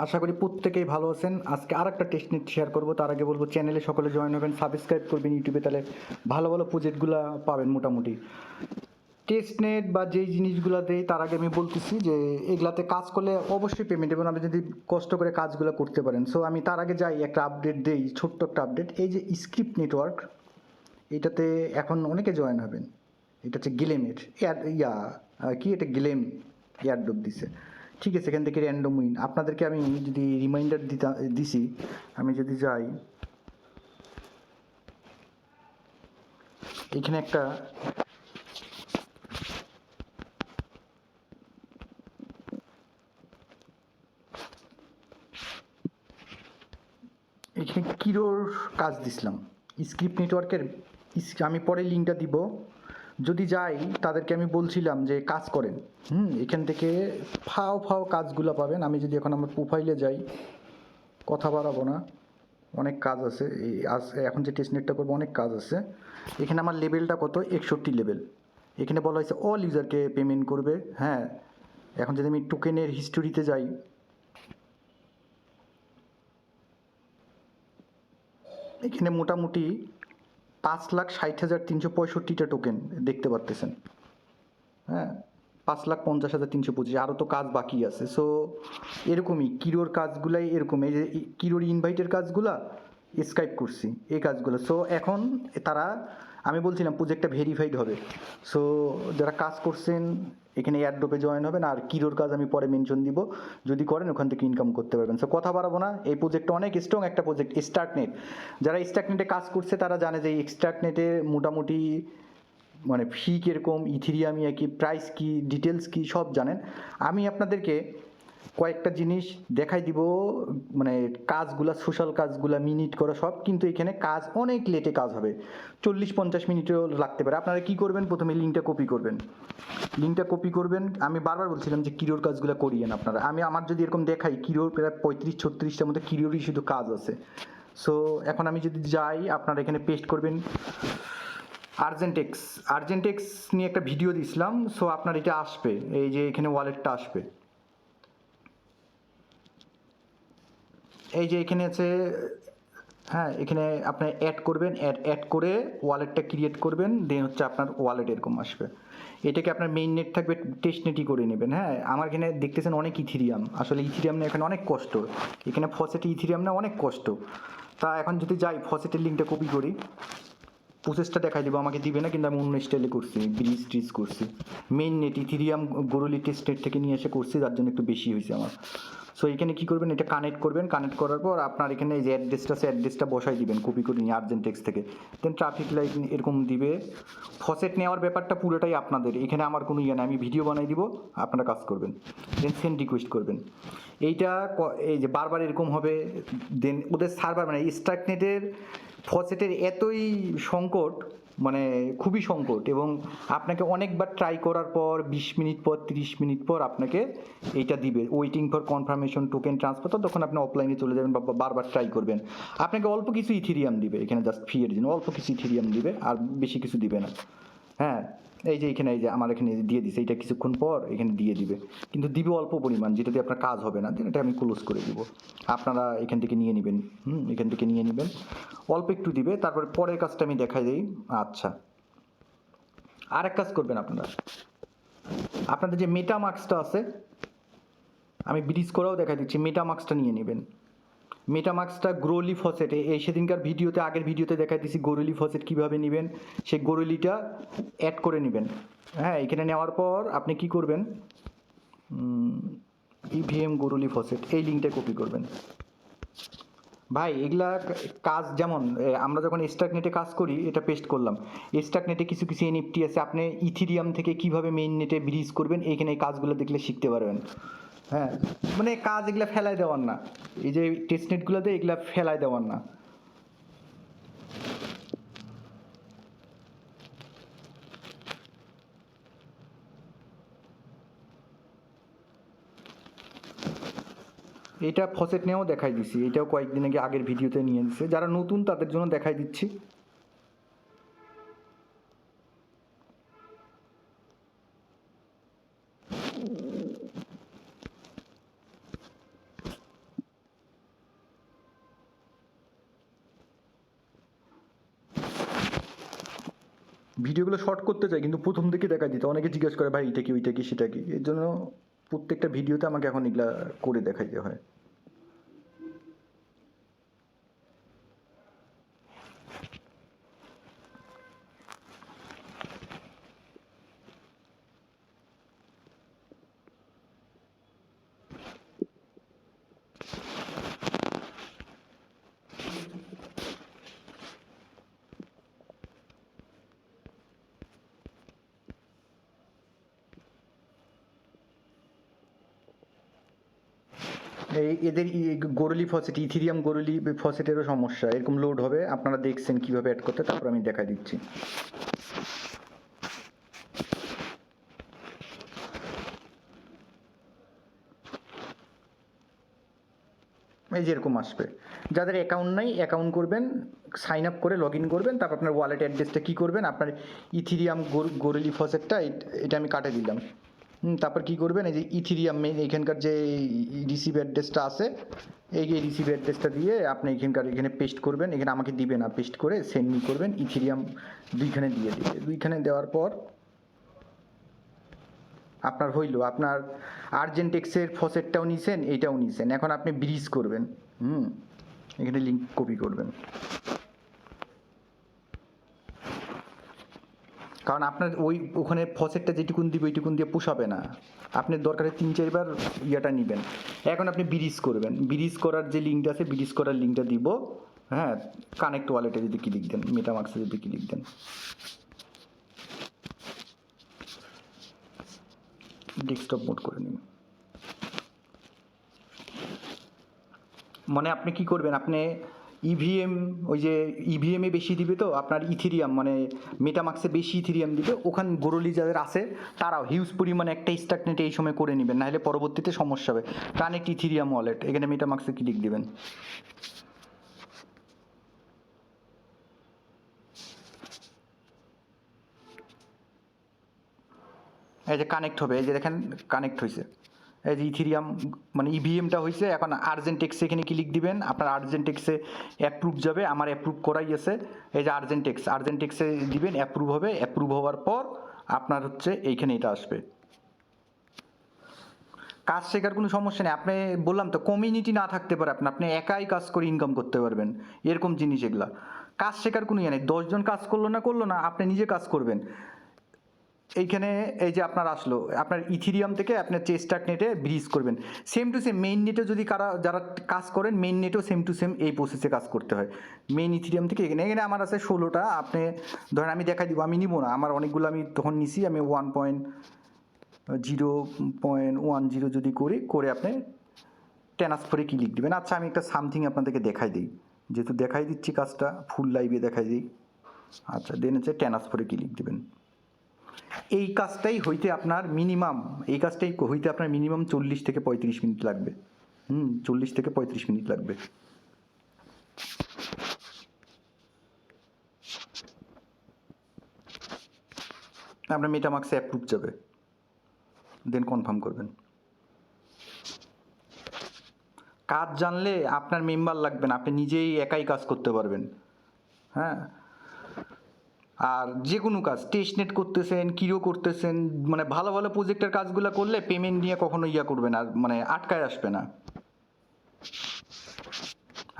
আশা করি প্রত্যেকেই ভালো আছেন। আজকে আরেকটা টেস্টনেট শেয়ার করব। তার আগে বলবো চ্যানেলে সকলে জয়েন হবেন, সাবস্ক্রাইব করবেন ইউটিউবে, তাহলে ভালো ভালো প্রজেক্টগুলো পাবেন মোটামুটি। টেস্টনেট বা যেই জিনিসগুলো দেয় তার আগে আমি বলতেছি যে এগুলাতে কাজ করলে অবশ্যই পেমেন্ট, এবং আপনি যদি কষ্ট করে কাজগুলো করতে পারেন। সো আমি তার আগে যাই একটা আপডেট দেই, ছোট্ট একটা আপডেট। এই যে স্ক্রিপ্ট নেটওয়ার্ক, এটাতে এখন অনেকে জয়েন হবেন। এটা হচ্ছে গেলেমের কি এটা গেলেম এয়ারড্রপ দিছে। ঠিক আছে, এখান থেকে র্যান্ডম উইন আপনাদেরকে আমি যদি রিমাইন্ডার দিছি, আমি যদি যাই এখানে একটা এখানে কিরোর কাজ দিছিলাম স্ক্রিপ্ট নেটওয়ার্কের। আমি পরে লিঙ্কটা দিব। যদি যাই তাদেরকে আমি বলছিলাম যে কাজ করেন, এখান থেকে ফাও ফাও কাজগুলো পাবেন। আমি যদি এখন আমার প্রোফাইলে যাই, কথা বাড়াবো না, অনেক কাজ আছে এই এখন যে টেস্টনেটটা করবো অনেক কাজ আছে। এখানে আমার লেভেলটা কত, 61 লেভেল। এখানে বলা হয়েছে অল ইউজারকে পেমেন্ট করবে। হ্যাঁ, এখন যদি আমি টোকেনের হিস্টোরিতে যাই, এখানে মোটামুটি 5,60,365টা টোকেন দেখতে পারতেছেন। হ্যাঁ, 5,50,325, আরও তো কাজ বাকি আছে। সো এরকমই কিরোর কাজগুলাই এরকম। এই যে কিরোর ইনভাইটের কাজগুলা স্কাইপ করছি, এই কাজগুলো। সো এখন তারা, আমি বলছিলাম প্রজেক্টটা ভেরিফাইড হবে। সো যারা কাজ করছেন এখানে এয়ারড্রপে জয়েন হবেন, আর কিরোর কাজ আমি পরে মেনশন দিব। যদি করেন ওখান থেকে ইনকাম করতে পারবেন। সো কথা বাড়াবো না, এই প্রজেক্টটা অনেক স্ট্রং একটা প্রজেক্ট স্টার্কনেট। যারা স্টার্কনেটে কাজ করছে তারা জানে যে স্টার্কনেটে মোটামুটি মানে ফি কীরকম, ইথিরিয়াম কি প্রাইস কি ডিটেলস কি সব জানেন। আমি আপনাদেরকে কয়েকটা জিনিস দেখাই দিব, মানে কাজগুলা সোশ্যাল কাজগুলা মিনিট করা সব, কিন্তু এখানে কাজ অনেক লেটে কাজ হবে, 40-50 মিনিটও লাগতে পারে। আপনারা কি করবেন, প্রথমে লিঙ্কটা কপি করবেন। আমি বারবার বলছিলাম যে কিরোর কাজগুলো করিয়েন আপনারা। আমার যদি এরকম দেখাই কিরোর প্রায় 35-36টার মধ্যে কিরোরই শুধু কাজ আছে। সো এখন আমি যদি যাই, আপনারা এখানে পেস্ট করবেন আর্জেন্টেক্স নিয়ে একটা ভিডিও দিছিলাম। সো আপনার এটা আসবে, এই যে এখানে ওয়ালেটটা আসবে, এই যে এখানে আছে। হ্যাঁ, এখানে আপনি অ্যাড করবেন, অ্যাড করে ওয়ালেটটা ক্রিয়েট করবেন, দেন হচ্ছে আপনার ওয়ালেট এরকম আসবে। এটাকে আপনার মেইন নেট থাকবে, টেস্ট নেটই করে নেবেন। হ্যাঁ, আমার এখানে দেখতেছেন অনেক ইথিরিয়াম, আসলে ইথিরিয়াম না এখানে অনেক কষ্ট, এখানে ফসেটে ইথিরিয়াম না অনেক কষ্ট। তা এখন যদি যাই ফসেটের লিঙ্কটা কপি করি, প্রসেসটা দেখাই দেবো, আমাকে দিবে না, কিন্তু আমি অন্য স্টাইলে করছি, ব্রিজ করছি। Main net Ethereum Goerli test net থেকে নিয়ে এসে করছি, যার জন্য একটু বেশি হয়েছে আমার। সো এখানে কী করবেন, এটা কানেক্ট করবেন, কানেক্ট করার পর আপনার এখানে এই যে অ্যাড্রেসটা আছে, অ্যাড্রেসটা বসাই দিবেন, কপি করে নিয়ে আর্জেন্টেক্স থেকে। দেন ট্রাফিক লাইট এরকম দিবে। ফসেট নেওয়ার ব্যাপারটা পুরোটাই আপনাদের, এখানে আমার কোনো ইয়ে না, আমি ভিডিও বানাই দিব, আপনারা কাজ করবেন। দেন সেন্ড রিকোয়েস্ট করবেন। এইটা এই যে বারবার এরকম হবে। দেন ওদের সার্ভার মানে স্টার্কনেটের ফসেটের এতই সংকট, মানে খুবই সংকট, এবং আপনাকে অনেকবার ট্রাই করার পর 20 মিনিট পর 30 মিনিট পর আপনাকে এইটা দিবে, waiting for confirmation token transfer. তখন আপনি অফলাইনে চলে যাবেন বা বারবার ট্রাই করবেন। আপনাকে অল্প কিছু ইথিরিয়াম দিবে এখানে, জাস্ট ফি এর জন্য অল্প কিছু ইথিরিয়াম দিবে, আর বেশি কিছু দিবে না। হ্যাঁ, এই যে এখানে, এই যে আমার এখানে দিয়ে দিছে, এটা কিছুক্ষণ পর এখানে দিয়ে দিবে, কিন্তু দিবে অল্প পরিমাণ, যেটা দিয়ে আপনার কাজ হবে না। দেন এটা আমি ক্লোজ করে দিব, আপনারা এখান থেকে নিয়ে নেবেন। এখান থেকে নিয়ে নেবেন, অল্প একটু দিবে। তারপরে পরের কাজটা আমি দেখাই দিই। আচ্ছা, আর এক কাজ করবেন আপনারা, আপনাদের যে মেটামার্কসটা আছে, আমি ব্রিজ করাও দেখা দিচ্ছি, মেটামার্কসটা নিয়ে নেবেন। মেটামার্কসটা গ্রোলি ফসেটে, এই সেদিনকার ভিডিওতে, আগের ভিডিওতে দেখাই দিচ্ছি গোরলি ফসেট কীভাবে নেবেন। সেই গোরলিটা অ্যাড করে নেবেন। হ্যাঁ, এখানে নেওয়ার পর আপনি কি করবেন, ইভিএম গোরলি ফসেট, এই লিঙ্কটা কপি করবেন। ভাই এগুলা কাজ যেমন আমরা যখন স্টার্কনেটে কাজ করি, এটা পেস্ট করলাম। স্টার্কনেটে কিছু কিছু এনএফটি আছে, আপনি ইথিরিয়াম থেকে কিভাবে মেইন নেটে ব্রিজ করবেন, এইখানে এই কাজগুলো দেখলে শিখতে পারবেন। হ্যাঁ, মানে কাজ এগুলা ফেলায় দেওয়ার না, এই যে টেস্টনেটগুলোতে এগুলা ফেলায় দেওয়ার না। এটা ফসেট নিয়েও দেখাই দিচ্ছি, এটাও কয়েকদিন আগে আগের ভিডিওতে নিয়ে দিচ্ছে। যারা নতুন তাদের জন্য দেখাই দিচ্ছি। ভিডিওগুলো শর্ট করতে চাই কিন্তু প্রথম দিকে দেখা দিতে অনেকে জিজ্ঞেস করে ভাই এটা কি ওইটা কি সেটা কি, এর জন্য প্রত্যেকটা ভিডিওতে আমাকে এখন এগুলা করে দেখাইতে হয়। এদের গোরলি ফসেট, ইথিরিয়াম গোরলি ফসেটেরও সমস্যা এরকম লোড হবে, আপনারা দেখছেন কিভাবে অ্যাড করতে, তারপর আমি দেখা দিচ্ছি। এই যেরকম আসবে, যাদের অ্যাকাউন্ট নাই অ্যাকাউন্ট করবেন, সাইন আপ করে লগ ইন করবেন, তারপর আপনার ওয়ালেট অ্যাড্রেসটা কী করবেন, আপনার ইথিরিয়াম গোরলি ফসেটটা এটা আমি কাটে দিলাম। তারপর কী করবেন, এই যে ইথিরিয়াম মেইন এখানকার যে রিসিভ অ্যাড্রেসটা আছে, এই যে রিসিভ অ্যাড্রেসটা দিয়ে আপনি এখানে পেস্ট করবেন, এখানে আমাকে দিবে না, পেস্ট করে সেন্ড মি করবেন, ইথিরিয়াম দুইখানে দিয়ে দিবে, দুইখানে দেওয়ার পর আপনার হইল, আপনার আর্জেন্টেক্সের ফসেটটাও নিছেন, এইটাও নিছেন, এখন আপনি ব্রিজ করবেন। এখানে লিঙ্ক কপি করবেন, কারণ আপনার ওখানে ফসেটটা যেটুকুন দিবে ওইটুকুন দিয়ে পোষাবে না, আপনি দরকারে 3-4 বার ইয়েটা নেবেন। এখন আপনি ব্রিজ করবেন, ব্রিজ করার যে লিঙ্কটা আছে ব্রিজ করার লিঙ্কটা দিব। হ্যাঁ, কানেক্ট ওয়ালেটে যদি ক্লিক দেন, মেটামাক্সে যদি ক্লিক দেন, ডেস্কটপ মোড করে নিন। মানে আপনি কি করবেন, আপনি ইভিএম, ওই যে ইভিএমে বেশি দিবে তো আপনার ইথিরিয়াম, মানে মেটামাক্সে বেশি ইথিরিয়াম দিবে, ওখানে গোরলি যাদের আছে তারাও হিউজ পরিমাণে একটা স্টার্কনেটে এই সময় করে নেবেন, নাহলে পরবর্তীতে সমস্যা হবে। কানেক্ট ইথিরিয়াম ওয়ালেট, এখানে মেটামাক্সে ক্লিক দিবেন। এই যে কানেক্ট হবে, এই যে দেখেন কানেক্ট হয়েছে, এই যে ইথিরিয়াম মানে ইভিএমটা হয়েছে। এখন আর্জেন্টেক্সে এখানে ক্লিক দিবেন, আপনার আর্জেন্টেক্সে অ্যাপ্রুভ যাবে, আমার অ্যাপ্রুভ করাই আছে। এই যে আর্জেন্টেক্সে দিবেন, অ্যাপ্রুভ হবে, অ্যাপ্রুভ হওয়ার পর আপনার হচ্ছে এইখানে এটা আসবে। কাজ শেখার কোনো সমস্যা নেই, আপনি বললাম তো কমিউনিটি না থাকতে পারে, আপনি একাই কাজ করে ইনকাম করতে পারবেন, এরকম জিনিস এগুলা। কাজ শেখার কোনো ইয়ে নেই, 10জন কাজ করলো না, আপনি নিজে কাজ করবেন। এইখানে এই যে আপনার আসলো, আপনার ইথিরিয়াম থেকে আপনার স্টার্কনেটে ব্রিজ করবেন, সেম টু সেম মেইন নেটে যদি যারা কাজ করেন মেইন নেটেও সেম টু সেম এই প্রসেসে কাজ করতে হয়। মেইন ইথিরিয়াম থেকে এখানে আমার আছে 16টা, আপনি ধরেন আমি দেখাই দিব, আমি নিব না, আমার অনেকগুলো আমি তখন নিছি, আমি 1.0.10 যদি করে আপনি ট্রান্সফারে ক্লিক দিবেন। আচ্ছা আমি একটা সামথিং আপনাদেরকে দেখাই দিই, যেহেতু দেখাই দিচ্ছি কাজটা ফুল লাইভে দেখাই দিই। আচ্ছা দেন হচ্ছে ট্রান্সফারে ক্লিক দিবেন। এই কাজটাই হইতে আপনার মিনিমাম 40 থেকে 35 মিনিট লাগবে। 40 থেকে 35 মিনিট লাগবে। আপনার মেটামাক্সে অ্যাপ্রুভ যাবে, দেন কনফার্ম করবেন। কাজ জানলে আপনার মেম্বার লাগবে না, আপনি নিজেই একাই কাজ করতে পারবেন। হ্যাঁ, আর যে কোনো কাজ টেস্টনেট করতেছেন, কিরো করতেছেন, মানে ভালো ভালো প্রজেক্টের কাজগুলো করলে পেমেন্ট নিয়ে কখনো করবে না, মানে আটকায় আসবে না।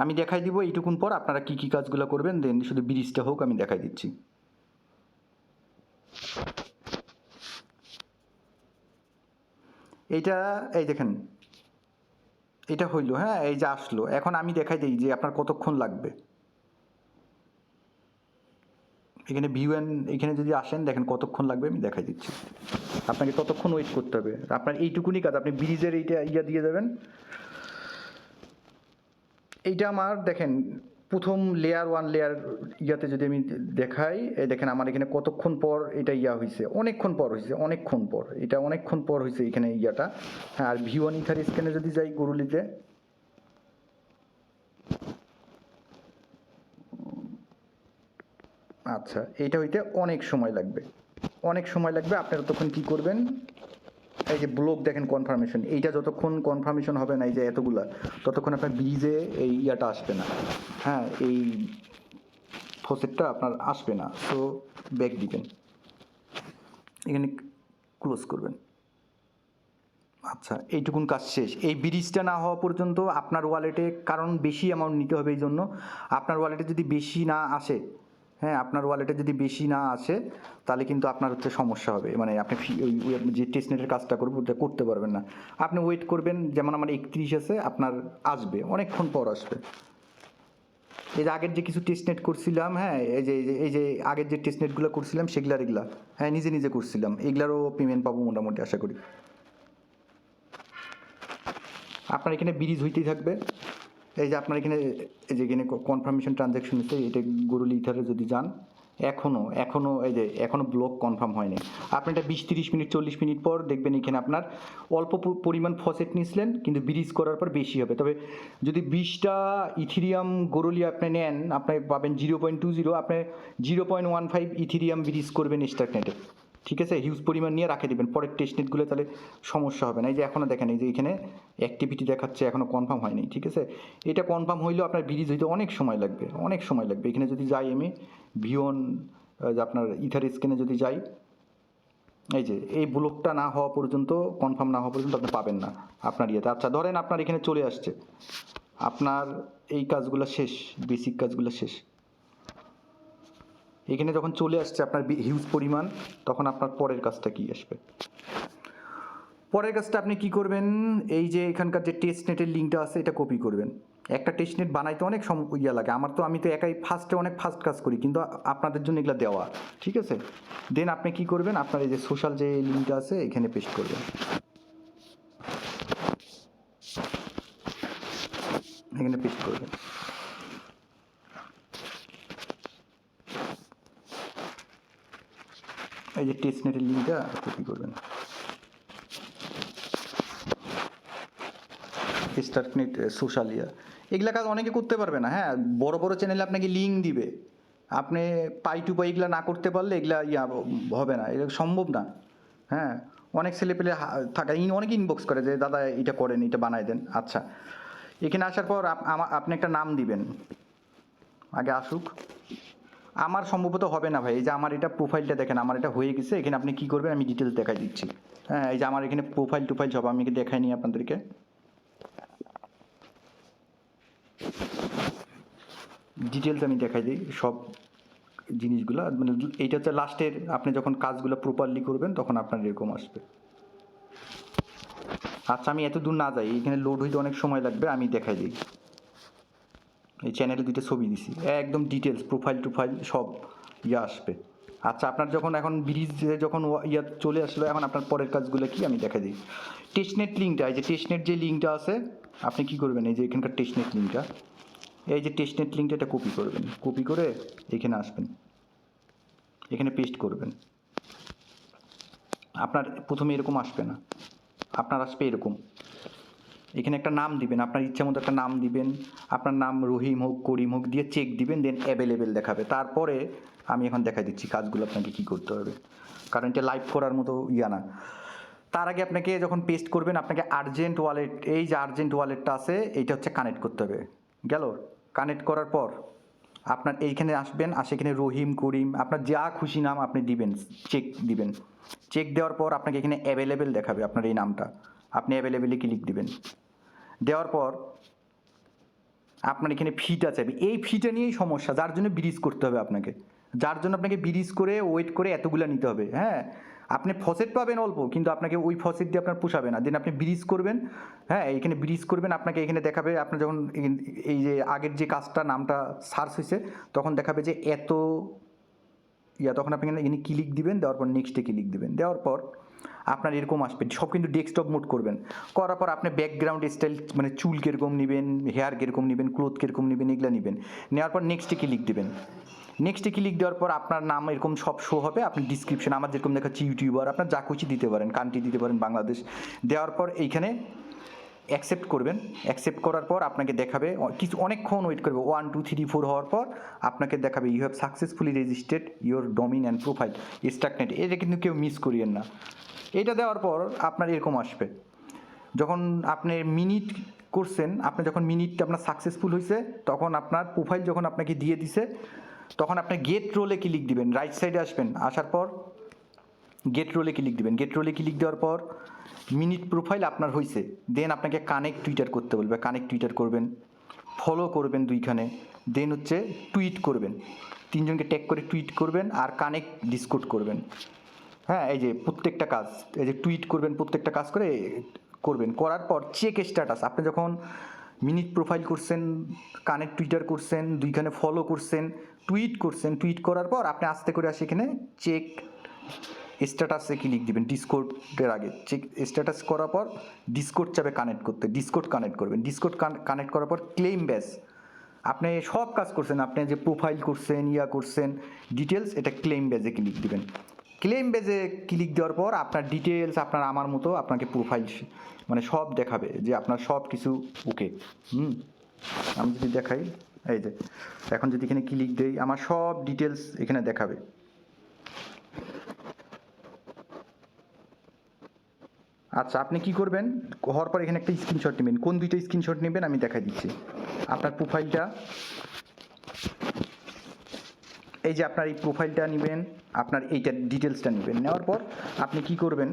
আমি দেখাই দিব এইটুকুন পর আপনারা কি কি কাজগুলো করবেন, দেন শুধু ব্রিজটা হোক আমি দেখাই দিচ্ছি। এইটা এই দেখেন, এটা হইলো, হ্যাঁ এই যে আসলো। এখন আমি দেখাই দিই যে আপনার কতক্ষণ লাগবে। এখানে এখানে যদি আসেন দেখেন কতক্ষণ লাগবে, আমি দেখাই দিচ্ছি। আপনাকে ততক্ষণ ওয়েট করতে হবে, আপনার এইটুকুনি কাজ। আপনি ব্রিজের এইটা দিয়ে দেবেন। এইটা আমার দেখেন প্রথম লেয়ার 1 লেয়ার যদি আমি দেখাই, দেখেন আমার এখানে কতক্ষণ পর এটা হয়েছে, অনেকক্ষণ পর হয়েছে, এটা অনেকক্ষণ পর হয়েছে এখানে হ্যাঁ। আর V1 ইথার স্ক্যানে যদি যাই গরুলিতে, আচ্ছা এইটা হইতে অনেক সময় লাগবে। আপনারা তখন কি করবেন, এই যে ব্লক দেখেন কনফার্মেশন, এইটা যতক্ষণ কনফার্মেশন হবে না, এই যে এতগুলা, ততক্ষণ আপনার ব্রিজে এই আসবে না। হ্যাঁ, এই ফসেটটা আপনার আসবে না, তো ব্যাক দিবেন, এখানে ক্লোজ করবেন। আচ্ছা, এইটুকুন কাজ শেষ। এই ব্রিজটা না হওয়া পর্যন্ত আপনার ওয়ালেটে, কারণ বেশি অ্যামাউন্ট নিতে হবে এই জন্য, আপনার ওয়ালেটে যদি বেশি না আসে, হ্যাঁ আপনার ওয়ালেটে যদি বেশি না আসে তাহলে কিন্তু আপনার হচ্ছে সমস্যা হবে, মানে আপনি ওই যে টেস্টনেটের কাজটা করবো ওটা করতে পারবেন না। আপনি ওয়েট করবেন, যেমন আমার 31 আছে, আপনার আসবে অনেকক্ষণ পর আসবে। এই যে আগের যে কিছু টেস্টনেট করছিলাম, হ্যাঁ এই যে আগের যে টেস্টনেটগুলো করছিলাম এগুলা হ্যাঁ নিজে নিজে করছিলাম, এগুলারও পেমেন্ট পাবো মোটামুটি আশা করি। আপনার এখানে ব্রিজ হইতেই থাকবে। এই যে আপনার এখানে এই যে এখানে কনফার্মেশন ট্রানজ্যাকশন হচ্ছে, এটা গুগল ইথারে যদি যান, এখনও এই যে এখনও ব্লক কনফার্ম হয়নি। আপনি এটা 20-30 মিনিট 40 মিনিট পর দেখবেন এখানে আপনার অল্প পরিমাণ ফসেট নিয়েছিলেন, কিন্তু ব্রিজ করার পর বেশি হবে। তবে যদি 20টা ইথিরিয়াম গোরলি আপনি নেন, আপনি পাবেন 0.20, আপনি 0.15 ইথিরিয়াম ব্রিজ করবেন স্টার্কনেটে, ঠিক আছে? হিউজ পরিমাণ নিয়ে রাখে দেবেন, পরের টেস্টনেটগুলো তাহলে সমস্যা হবে না। এই যে এখনও দেখেন, এই যে এখানে অ্যাক্টিভিটি দেখাচ্ছে, এখনও কনফার্ম হয়নি, ঠিক আছে? এটা কনফার্ম হইলেও আপনার ব্রিজ হইতে অনেক সময় লাগবে, অনেক সময় লাগবে। এখানে যদি যাই আমি ভিওন, যে আপনার ইথার স্ক্যানে যদি যাই, এই যে এই ব্লকটা না হওয়া পর্যন্ত, কনফার্ম না হওয়া পর্যন্ত আপনি পাবেন না আপনার ইয়েতে। আচ্ছা ধরেন আপনার এখানে চলে আসছে, আপনার এই কাজগুলো শেষ, বেসিক কাজগুলো শেষ, এখানে যখন চলে আসছে আপনার হিউজ পরিমাণ, তখন আপনার পরের কাজটা কি আসবে? পরের কাজটা আপনি কি করবেন, এই যে এখানকার যে টেস্টনেটের লিঙ্কটা আছে এটা কপি করবেন। একটা টেস্টনেট বানাইতে অনেক ইয়া লাগে, আমি তো একাই অনেক ফাস্ট কাজ করি, কিন্তু আপনাদের জন্য এগুলো দেওয়া, ঠিক আছে? দেন আপনি কি করবেন, আপনার এই যে সোশ্যাল যে লিঙ্কটা আছে এখানে পেস্ট করবেন, এখানে পেস্ট করবেন। এই যে টেস্টনেটের লিঙ্কটা কপি করবেন, স্টার্কনেট সোশ্যাল ইয়া, এগুলা কাজ অনেকে করতে পারবে না। হ্যাঁ, বড় বড় চ্যানেলে আপনাকে লিঙ্ক দিবে, আপনি পাই টু পাই এগুলা না করতে পারলে এগুলা হবে না, এটা সম্ভব না। হ্যাঁ, অনেক ছেলে পেলে থাকে, অনেকে ইনবক্স করে যে দাদা এটা করেন, এটা বানাই দেন। আচ্ছা, এখানে আসার পর আপনি একটা নাম দিবেন, আগে আসুক। আমার সম্ভবত হবে না ভাই, এই যে আমার এটা প্রোফাইলটা দেখেন, আমার এটা হয়ে গেছে। এখানে আপনি কি করবেন আমি ডিটেলস দেখাই দিচ্ছি। হ্যাঁ, এই যে আমার এখানে প্রোফাইল টুফাইল সব আমি দেখাই নিই আপনাদেরকে। ডিটেলস আমি দেখাই দিই সব জিনিসগুলো, মানে এইটা হচ্ছে লাস্টের, আপনি যখন কাজগুলো প্রপারলি করবেন তখন আপনার এরকম আসবে। আচ্ছা, আমি এত দূর না যাই, এখানে লোড হইতে অনেক সময় লাগবে, আমি দেখাই দিই। এই চ্যানেলে দুটো ছবি দিছি, একদম ডিটেলস প্রোফাইল টুফাইল সব আসবে। আচ্ছা, আপনার যখন এখন ব্রিজে যখন চলে আসলো, এখন আপনার পরের কাজগুলো কি আমি দেখাই দিই। টেস্টনেট লিঙ্কটা, এই যে টেস্টনেট যে লিঙ্কটা আছে, আপনি কি করবেন, এই যে এখানকার টেস্টনেট লিঙ্কটা, এই যে টেস্টনেট লিঙ্কটা এটা কপি করবেন, কপি করে এখানে আসবেন, এখানে পেস্ট করবেন। আপনার প্রথমে এরকম আসবে না, আপনার আসবে এরকম। এখানে একটা নাম দিবেন, আপনার ইচ্ছা মতো একটা নাম দিবেন, আপনার নাম রহিম হোক করিম হোক দিয়ে চেক দিবেন, দেন অ্যাভেলেবেল দেখাবে। তারপরে আমি এখন দেখাই দিচ্ছি কাজগুলো আপনাকে কী করতে হবে, কারণ এটা লাইভ করার মতো না। তার আগে আপনাকে যখন পেস্ট করবেন, আপনাকে আর্জেন্ট ওয়ালেট, এই যে আর্জেন্ট ওয়ালেটটা আছে এইটা হচ্ছে কানেক্ট করতে হবে। গেল, কানেক্ট করার পর আপনার এইখানে আসবেন, এখানে রহিম করিম আপনার যা খুশি নাম আপনি দিবেন, চেক দিবেন। চেক দেওয়ার পর আপনাকে এখানে অ্যাভেলেবেল দেখাবে আপনার এই নামটা, আপনি অ্যাভেলেবেলে ক্লিক দিবেন। দেওয়ার পর আপনার এখানে ফিটা চাইবে, এই ফিটা নিয়েই সমস্যা, যার জন্য ব্রিজ করতে হবে আপনাকে, যার জন্য আপনাকে ব্রিজ করে ওয়েট করে এতগুলো নিতে হবে। হ্যাঁ, আপনি ফসেট পাবেন অল্প, কিন্তু আপনাকে ওই ফসেট দিয়ে আপনার পোষাবে না। দেন আপনি ব্রিজ করবেন, হ্যাঁ এখানে ব্রিজ করবেন, আপনাকে এখানে দেখাবে, আপনার যখন এই যে আগের যে কাজটা নামটা সার্চ হয়েছে তখন দেখাবে যে এত তখন আপনি এখানে ক্লিক দিবেন, দেওয়ার পর নেক্সটে ক্লিক দিবেন। দেওয়ার পর আপনার এরকম আসবে, সব কিন্তু ডেস্কটপ মোড করবেন। করার পর আপনি ব্যাকগ্রাউন্ড স্টাইল, মানে চুল কীরকম নেবেন, হেয়ার কীরকম নেবেন, ক্লোথ কীরকম নেবেন, এগুলো নেবেন। নেওয়ার পর নেক্সটে ক্লিক দেবেন। নেক্সটে ক্লিক দেওয়ার পর আপনার নাম এরকম সব শো হবে, আপনি ডিসক্রিপশন আমার যেরকম দেখাচ্ছি ইউটিউবার, আপনার যা খুশি দিতে পারেন, কান্ট্রি দিতে পারেন বাংলাদেশ। দেওয়ার পর এইখানে অ্যাকসেপ্ট করবেন। অ্যাকসেপ্ট করার পর আপনাকে দেখাবে, কিছু অনেকক্ষণ ওয়েট করবে, 1 2 3 4 হওয়ার পর আপনাকে দেখাবে you have successfully registered your domain and profile Starknet. এটা কিন্তু কেউ মিস করিয়েন না। এটা দেওয়ার পর আপনার এরকম আসবে, যখন আপনি মিনিট করছেন, আপনি যখন মিনিটটা আপনার সাকসেসফুল হয়েছে, তখন আপনার প্রোফাইল যখন আপনাকে দিয়ে দিছে, তখন আপনি গেট রোলে ক্লিক দিবেন, রাইট সাইডে আসবেন, আসার পর গেট রোলে ক্লিক দিবেন। গেট রোলে ক্লিক দেওয়ার পর মিনিট প্রোফাইল আপনার হয়েছে, দেন আপনাকে কানেক্ট টুইটার করতে বলবে, কানেক্ট টুইটার করবেন, ফলো করবেন দুইখানে, দেন হচ্ছে টুইট করবেন, তিনজনকে ট্যাগ করে টুইট করবেন, আর কানেক্ট ডিসকোড করবেন। হ্যাঁ, এই যে প্রত্যেকটা কাজ, এই যে টুইট করবেন, প্রত্যেকটা কাজ করে করবেন। করার পর চেক স্ট্যাটাস, আপনি যখন মিনিট প্রোফাইল করছেন, কানেক্ট টুইটার করছেন, দুইখানে ফলো করছেন, টুইট করছেন, টুইট করার পর আপনি আস্তে করে আসে এখানে চেক স্ট্যাটাসে ক্লিক দিবেন ডিসকোডের আগে। চেক স্ট্যাটাস করার পর ডিসকোড চাবে কানেক্ট করতে, ডিসকোড কানেক্ট করবেন। ডিসকোড কানেক্ট করার পর ক্লেম ব্যাস, আপনি সব কাজ করছেন, আপনি যে প্রোফাইল করছেন, করছেন, ডিটেলস, এটা ক্লেম ব্যাজে ক্লিক দিবেন। ক্লেম বেজে ক্লিক দেওয়ার পর আপনার ডিটেলস, আপনার আমার মতো আপনাকে প্রোফাইল মানে সব দেখাবে যে আপনার সব কিছু ওকে। আমি যদি দেখাই, এই যে এখন যদি এখানে ক্লিক দেই, আমার সব ডিটেলস এখানে দেখাবে। আচ্ছা, আপনি কি করবেন, হওয়ার পর এখানে একটা স্ক্রিনশট নেবেন। কোন দুইটা স্ক্রিনশট নেবেন আমি দেখাই দিচ্ছি। আপনার প্রোফাইলটা, এই যে আপনার এই প্রোফাইলটা নেবেন, আপনার এইটার ডিটেলসটা নেবেন। নেওয়ার পর আপনি কি করবেন,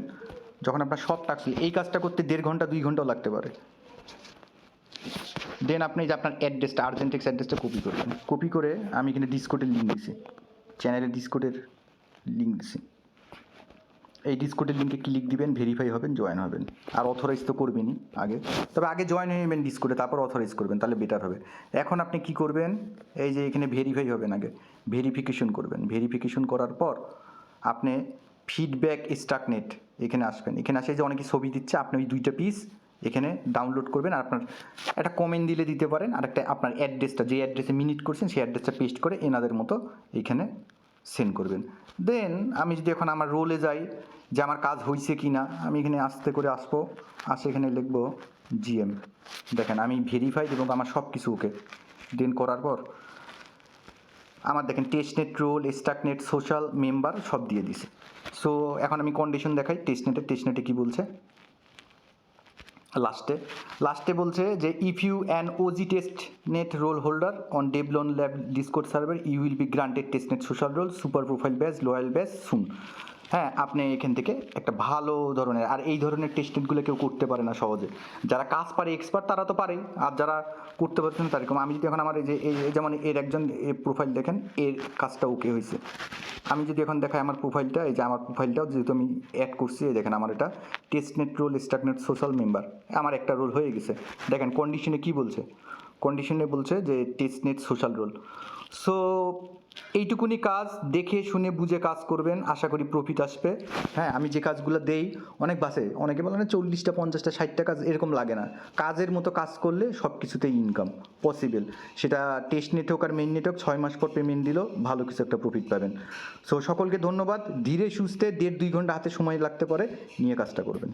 যখন আপনার সব টাস্ক, এই কাজটা করতে 1.5 ঘন্টা 2 ঘন্টাও লাগতে পারে। দেন আপনি যে আপনার অ্যাড্রেসটা, আর্জেন্টেক্স অ্যাড্রেসটা কপি করবেন। কপি করে আমি এখানে ডিসকোডের লিঙ্ক দিছি, চ্যানেলের ডিসকোডের লিঙ্ক দিছি। এই ডিসকোডের লিঙ্কে ক্লিক দিবেন, ভেরিফাই হবেন, জয়েন হবেন। আর অথরাইজ তো করবেনই আগে, তবে আগে জয়েন হয়ে নেবেন ডিসকোডে, তারপর অথরাইজ করবেন, তাহলে বেটার হবে। এখন আপনি কি করবেন, এই যে এখানে ভেরিফাই হবেন, আগে ভেরিফিকেশন করবেন। ভেরিফিকেশন করার পর আপনি ফিডব্যাক স্টার্কনেট এখানে আসবেন। এখানে আসে যে অনেকে ছবি দিচ্ছে, আপনি ওই 2টা পিস এখানে ডাউনলোড করবেন, আর আপনার একটা কমেন্ট দিতে পারেন, আর একটা আপনার অ্যাড্রেসটা, যে অ্যাড্রেসে মিনিট করছেন সেই অ্যাড্রেসটা পেস্ট করে এনাদের মতো এইখানে সেন্ড করবেন। দেন আমি যদি এখন আমার রোলে যাই যে আমার কাজ হয়েছে কি না, আমি এখানে আস্তে করে আসবো, এখানে লিখবো জিএম। দেখেন আমি ভেরিফাইড এবং আমার সব কিছু ওকে। দেন করার পর আমার দেখেন টেস্টনেট রোল, স্টার্কনেট, সোশ্যাল, মেম্বার সব দিয়ে দিছে। সো এখন আমি কন্ডিশন দেখাই টেস্টনেটে কি বলছে। লাস্টে বলছে যে if you an OG testnet role holder on DolvenLabs Discord server you will be granted testnet social role, super profile badge, loyal badge soon. হ্যাঁ, আপনি এখান থেকে একটা ভালো ধরনের, আর এই ধরনের টেস্টনেটগুলো কেউ করতে পারে না সহজে। যারা কাজ পারে, এক্সপার্ট, তারা তো পারেই, আর যারা করতে পারছেন না তারকম। আমি যদি এখন আমার এই যে যেমন এর একজন প্রোফাইল দেখেন, এর কাজটা ওকে হয়েছে। আমি যদি এখন দেখাই আমার প্রোফাইলটা, এই যে আমার প্রোফাইলটাও যেহেতু আমি অ্যাড করছি, এই দেখেন আমার এটা টেস্টনেট রোল, স্টার্কনেট, সোশ্যাল, মেম্বার, আমার একটা রোল হয়ে গেছে। দেখেন কন্ডিশনে কি বলছে, কন্ডিশনে বলছে যে টেস্টনেট সোশ্যাল রোল। সো এইটুকুনি কাজ দেখে শুনে বুঝে কাজ করবেন, আশা করি প্রফিট আসবে। হ্যাঁ, আমি যে কাজগুলো দেই, অনেক বাসে অনেকে বলে না 40টা 50টা 60টা কাজ, এরকম লাগে না। কাজের মতো কাজ করলে সব কিছুতেই ইনকাম পসিবল। সেটা টেস্ট নেটওয়ার্ক আর মেইন নেটওয়ার্ক 6 মাস পর পেমেন্ট দিলেও ভালো কিছু একটা প্রফিট পাবেন। সো সকলকে ধন্যবাদ। ধীরে সুস্থে 1.5-2 ঘন্টা হাতে সময় লাগতে পারে, নিয়ে কাজটা করবেন।